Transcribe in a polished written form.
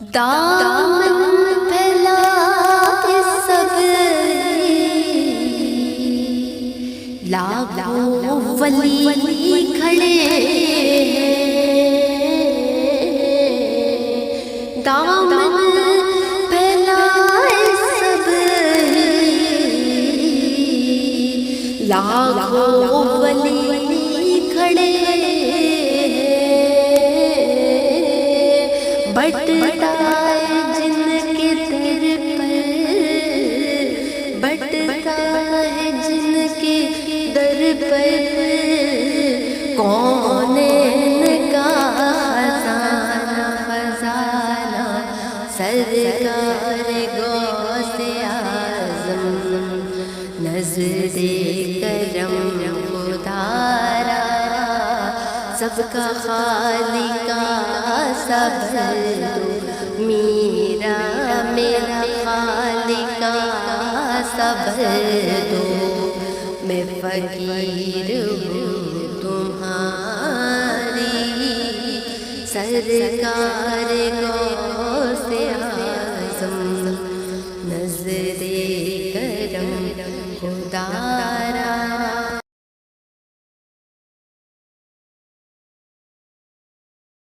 دامن پھیلا سب لاکھوں ولی کھڑے، دامن پھیلا سب لاکھوں ولی کھڑے، بٹتا ہے جن کے در پر، بٹتا ہے جن کے در پر، کونین کا خزانہ خزانہ سرکار غوث اعظم، نظر کرم خدارا سب کا خالق سب دو، میرا میرا خالق سب دو، میں فقیر ہوں تمہاری، سرکار غوث